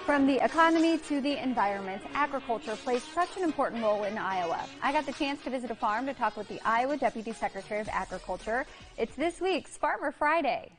From the economy to the environment, agriculture plays such an important role in Iowa. I got the chance to visit a farm to talk with the Iowa Deputy Secretary of Agriculture. It's this week's Farmer Friday.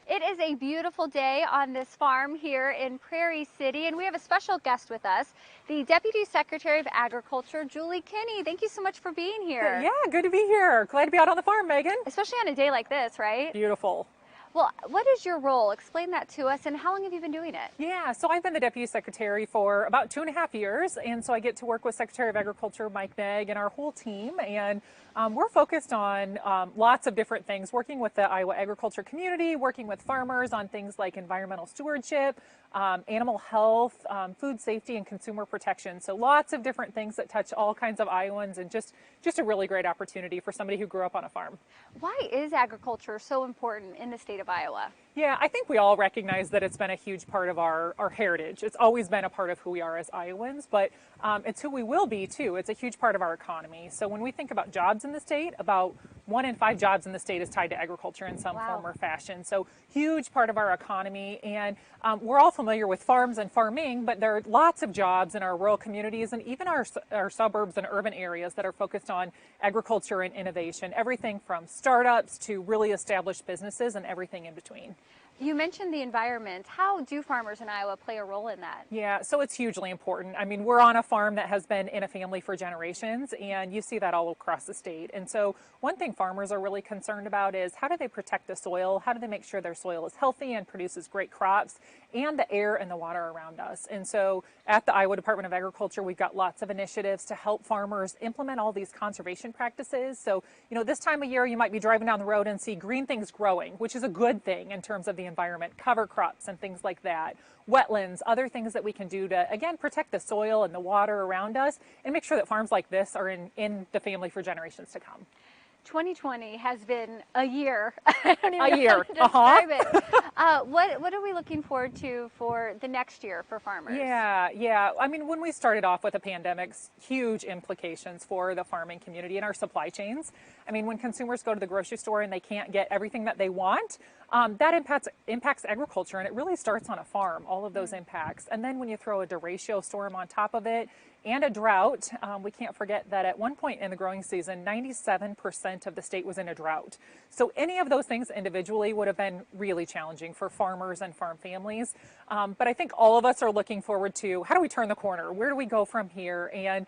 It is a beautiful day on this farm here in Prairie City, and we have a special guest with us, the Deputy Secretary of Agriculture, Julie Kenney. Thank you so much for being here. Yeah, good to be here. Glad to be out on the farm, Megan. Especially on a day like this, right? Beautiful. Well, what is your role? Explain that to us, and how long have you been doing it? Yeah, so I've been the Deputy Secretary for about 2.5 years, and so I get to work with Secretary of Agriculture Mike Megg and our whole team, and we're focused on lots of different things, working with the Iowa agriculture community, working with farmers on things like environmental stewardship, animal health, food safety, and consumer protection. So lots of different things that touch all kinds of Iowans, and just a really great opportunity for somebody who grew up on a farm. Why is agriculture so important in the state of Iowa? Yeah, I think we all recognize that it's been a huge part of our heritage. It's always been a part of who we are as Iowans, but it's who we will be too. It's a huge part of our economy. So when we think about jobs in the state, about 1 in 5 jobs in the state is tied to agriculture in some form or fashion. So huge part of our economy, and we're all familiar with farms and farming, but there are lots of jobs in our rural communities and even our suburbs and urban areas that are focused on agriculture and innovation. Everything from startups to really established businesses and everything in between. You mentioned the environment. How do farmers in Iowa play a role in that? Yeah, so it's hugely important. I mean, we're on a farm that has been in a family for generations, and you see that all across the state. And so one thing farmers are really concerned about is how do they protect the soil? How do they make sure their soil is healthy and produces great crops, and the air and the water around us? And so at the Iowa Department of Agriculture, we've got lots of initiatives to help farmers implement all these conservation practices. So, you know, this time of year, you might be driving down the road and see green things growing, which is a good thing in terms of the environment, cover crops and things like that, wetlands, other things that we can do to, again, protect the soil and the water around us and make sure that farms like this are in the family for generations to come. 2020 has been a year. I don't even know how to describe it. What are we looking forward to for the next year for farmers? Yeah. I mean, when we started off with the pandemic's huge implications for the farming community and our supply chains. I mean, when consumers go to the grocery store and they can't get everything that they want, that impacts agriculture, and it really starts on a farm, all of those impacts. And then when you throw a derecho storm on top of it and a drought, we can't forget that at one point in the growing season, 97% of the state was in a drought. So any of those things individually would have been really challenging for farmers and farm families. But I think all of us are looking forward to how do we turn the corner? Where do we go from here? And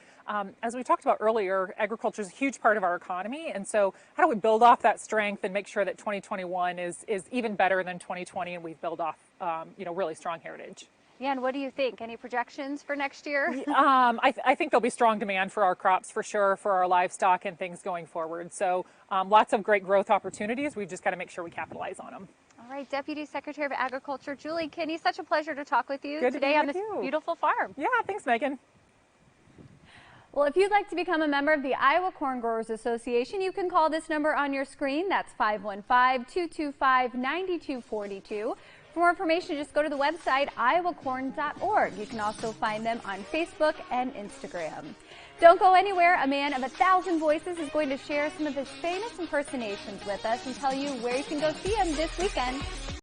as we talked about earlier, agriculture is a huge part of our economy. And so how do we build off that strength and make sure that 2021 is even better than 2020 and we've built off, really strong heritage? Yeah, and what do you think? Any projections for next year? I think there'll be strong demand for our crops for sure, for our livestock and things going forward. So lots of great growth opportunities. We've just got to make sure we capitalize on them. All right, Deputy Secretary of Agriculture, Julie Kenney, such a pleasure to talk with you Good today on this you. Beautiful farm. Yeah, thanks, Megan. Well, if you'd like to become a member of the Iowa Corn Growers Association, you can call this number on your screen. That's 515-225-9242. For more information, just go to the website, iowacorn.org. You can also find them on Facebook and Instagram. Don't go anywhere. A man of 1,000 voices is going to share some of his famous impersonations with us and tell you where you can go see him this weekend.